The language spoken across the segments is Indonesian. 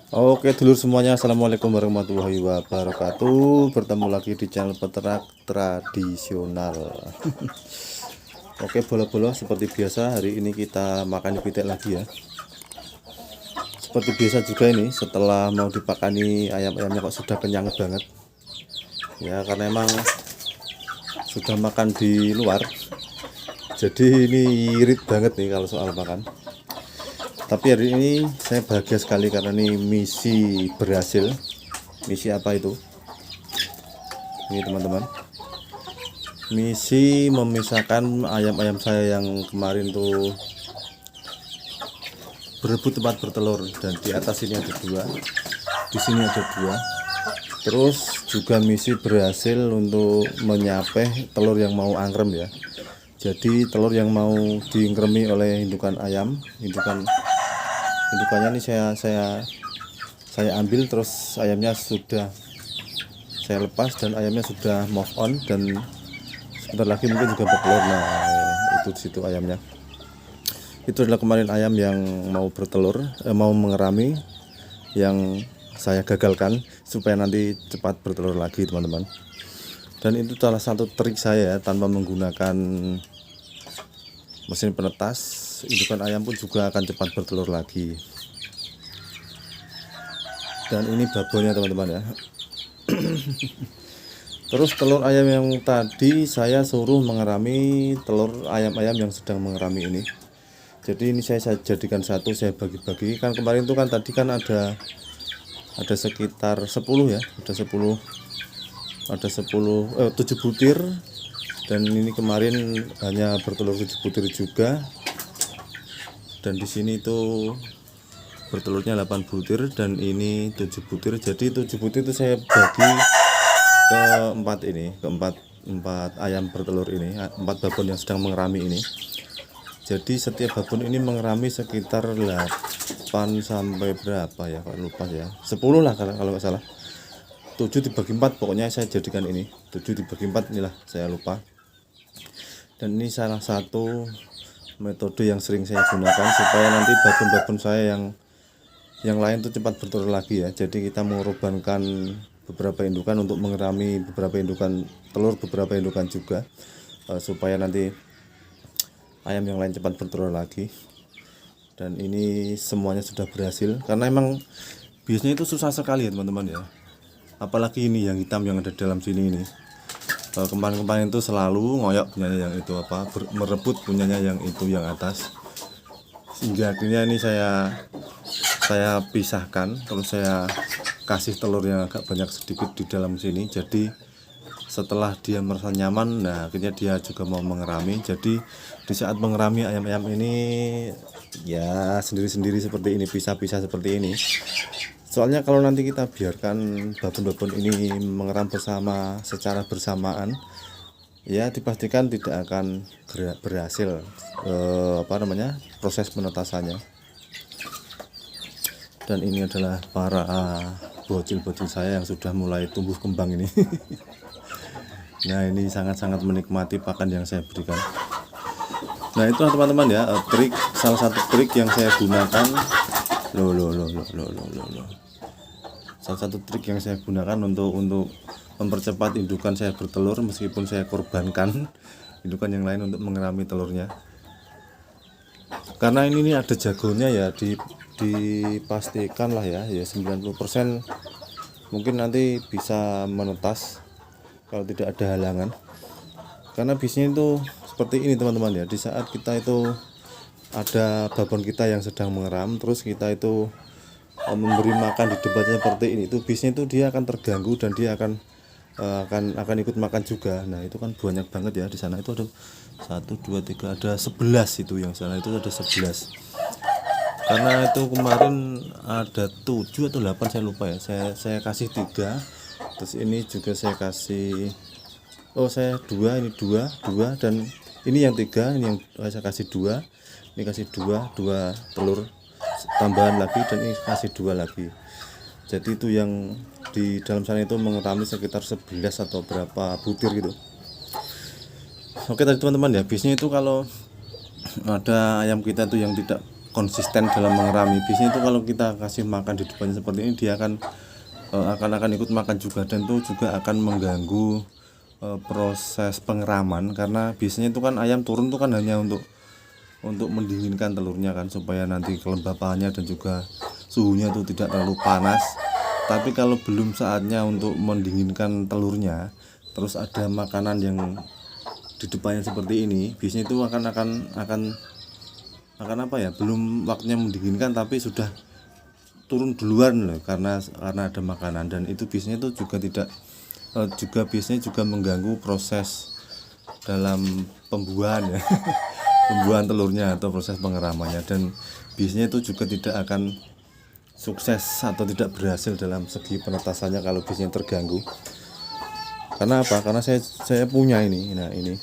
Oke dulur semuanya, assalamualaikum warahmatullahi wabarakatuh. Bertemu lagi di channel peternak tradisional. Oke bolo-bolo, seperti biasa hari ini kita makan pitik lagi ya. Seperti biasa juga ini, setelah mau dipakani ayam-ayamnya kok sudah kenyang banget ya, karena emang sudah makan di luar. Jadi ini irit banget nih kalau soal makan. Tapi hari ini saya bahagia sekali karena ini misi berhasil. Misi apa itu? Ini teman-teman, misi memisahkan ayam-ayam saya yang kemarin tuh berebut tempat bertelur, dan di atas ini ada dua, di sini ada dua. Terus juga misi berhasil untuk menyapeh telur yang mau angkrem ya. Jadi telur yang mau diingkremi oleh indukan ayam, indukannya ini saya ambil, terus ayamnya sudah saya lepas dan ayamnya sudah move on, dan sebentar lagi mungkin juga bertelur. Nah itu di situ ayamnya. Itu adalah kemarin ayam yang mau bertelur, mau mengerami, yang saya gagalkan supaya nanti cepat bertelur lagi teman-teman. Dan itu salah satu trik saya ya, tanpa menggunakan mesin penetas, indukan ayam pun juga akan cepat bertelur lagi. Dan ini babonya teman-teman ya. Terus telur ayam yang tadi saya suruh mengerami telur ayam-ayam yang sedang mengerami ini. Jadi ini saya jadikan satu, saya bagi-bagi. Kan kemarin itu kan tadi kan ada sekitar 10 ya, ada 7 butir, dan ini kemarin hanya bertelur 7 butir juga. Dan di sini itu bertelurnya 8 butir dan ini 7 butir. Jadi 7 butir itu saya bagi ke empat ayam bertelur ini, 4 babon yang sedang mengerami ini. Jadi setiap babon ini mengerami sekitar 8 sampai berapa ya, kalau lupa ya, 10 lah kalau nggak salah. 7 dibagi 4, pokoknya saya jadikan ini 7 dibagi 4, inilah saya lupa. Dan ini salah satu metode yang sering saya gunakan supaya nanti babon-babon saya yang lain tuh cepat bertelur lagi ya. Jadi kita mengorbankan beberapa indukan untuk mengerami beberapa indukan telur, beberapa indukan juga, supaya nanti ayam yang lain cepat bertelur lagi. Dan ini semuanya sudah berhasil, karena emang biasanya itu susah sekali ya teman-teman ya, apalagi ini yang hitam yang ada dalam sini ini. Kemarin-kemarin itu selalu ngoyok punyanya yang itu merebut punyanya yang itu yang atas, sehingga akhirnya ini saya pisahkan, terus saya kasih telur yang agak banyak sedikit di dalam sini. Jadi setelah dia merasa nyaman, nah akhirnya dia juga mau mengerami. Jadi di saat mengerami ayam-ayam ini ya sendiri-sendiri seperti ini, pisah-pisah seperti ini. Soalnya kalau nanti kita biarkan babon-babon ini mengeram bersama secara bersamaan, ya dipastikan tidak akan berhasil proses penetasannya. Dan ini adalah para bocil-bocil saya yang sudah mulai tumbuh kembang ini. Nah ini sangat-sangat menikmati pakan yang saya berikan. Nah itu teman-teman ya, salah satu trik yang saya gunakan. Salah satu trik yang saya gunakan untuk mempercepat indukan saya bertelur, meskipun saya korbankan indukan yang lain untuk mengerami telurnya. Karena ini ada jagonya ya, dipastikan lah ya 90% mungkin nanti bisa menetas kalau tidak ada halangan. Karena biasanya itu seperti ini teman-teman ya, di saat kita itu ada babon kita yang sedang mengeram, terus kita itu memberi makan di depannya seperti ini, itu biasanya itu dia akan terganggu dan dia akan ikut makan juga. Nah itu kan banyak banget ya, di sana itu ada 1, 2, 3, ada 11, itu yang sana itu ada 11. Karena itu kemarin ada 7 atau 8 saya lupa ya, saya kasih 3, terus ini juga saya kasih, saya 2, ini 2, dan ini yang 3, ini yang saya kasih 2, ini kasih 2 telur tambahan lagi, dan ini kasih 2 lagi. Jadi itu yang di dalam sana itu mengerami sekitar 11 atau berapa butir gitu. Oke tadi teman-teman ya, biasanya itu kalau ada ayam kita itu yang tidak konsisten dalam mengerami. Biasanya itu kalau kita kasih makan di depannya seperti ini, dia akan ikut makan juga, dan itu juga akan mengganggu proses pengeraman, karena biasanya itu kan ayam turun itu kan hanya untuk mendinginkan telurnya kan, supaya nanti kelembapannya dan juga suhunya itu tidak terlalu panas. Tapi kalau belum saatnya untuk mendinginkan telurnya, terus ada makanan yang di depannya seperti ini, biasanya itu akan apa ya, belum waktunya mendinginkan tapi sudah turun duluan loh, karena ada makanan. Dan itu biasanya itu juga biasanya juga mengganggu proses dalam pembuahan ya pembuahan telurnya atau proses pengeramannya, dan biasanya itu juga tidak akan sukses atau tidak berhasil dalam segi penetasannya kalau biasanya terganggu. Karena apa? Karena saya punya ini. Nah, ini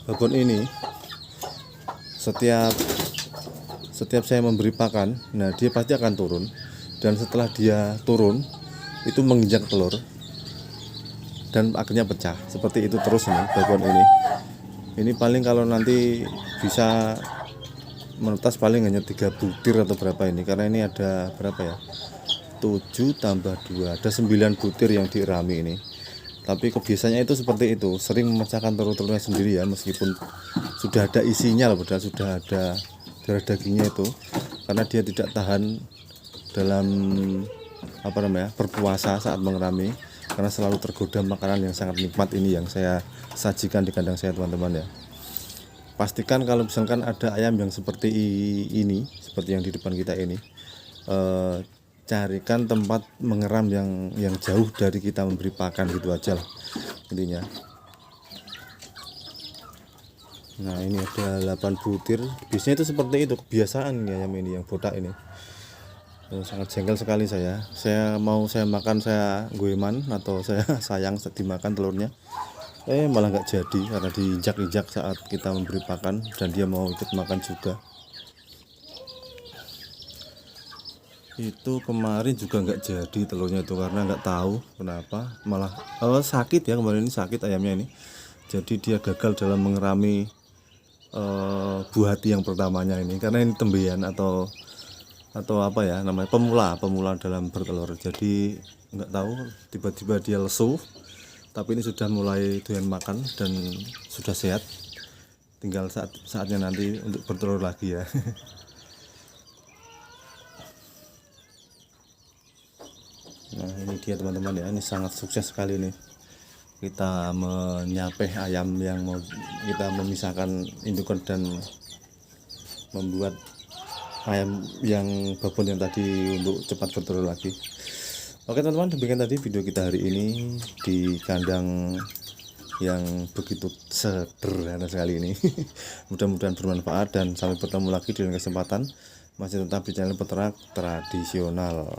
babon ini setiap saya memberi pakan, nah dia pasti akan turun, dan setelah dia turun itu menginjak telur dan akhirnya pecah. Seperti itu terus ini babon ini paling kalau nanti bisa menetas paling hanya 3 butir atau berapa ini, karena ini ada berapa ya, 7 tambah 2 ada 9 butir yang dierami ini. Tapi kebiasaannya itu seperti itu, sering memecahkan telur-telurnya sendiri ya, meskipun sudah ada isinya loh, padahal sudah ada darah dagingnya itu, karena dia tidak tahan dalam berpuasa saat mengerami, karena selalu tergoda makanan yang sangat nikmat ini yang saya sajikan di kandang saya, teman-teman ya. Pastikan kalau misalkan ada ayam yang seperti ini, seperti yang di depan kita ini, carikan tempat mengeram yang jauh dari kita memberi pakan, gitu aja lah intinya. Nah, ini ada 8 butir. Biasanya itu seperti itu kebiasaan ya ayam ini yang botak ini. Sangat jengkel sekali saya makan, saya goeman atau saya sayang dimakan telurnya, malah nggak jadi karena diinjak-injak saat kita memberi pakan, dan dia mau ikut makan juga. Itu kemarin juga nggak jadi telurnya itu, karena nggak tahu kenapa malah sakit ya, kemarin ini sakit ayamnya ini. Jadi dia gagal dalam mengerami buah hati yang pertamanya ini, karena ini tembian atau apa ya namanya, pemula dalam bertelur. Jadi nggak tahu, tiba-tiba dia lesu, tapi ini sudah mulai doyan makan dan sudah sehat, tinggal saatnya nanti untuk bertelur lagi ya. Nah, ini dia teman-teman ya, ini sangat sukses sekali nih kita menyapeh ayam yang mau kita memisahkan indukan dan membuat ayam yang babon yang tadi untuk cepat bertelur lagi. Oke teman-teman, demikian tadi video kita hari ini di kandang yang begitu sederhana sekali ini. Mudah-mudahan bermanfaat, dan sampai bertemu lagi di lain kesempatan, masih tetap di channel Peternak Tradisional.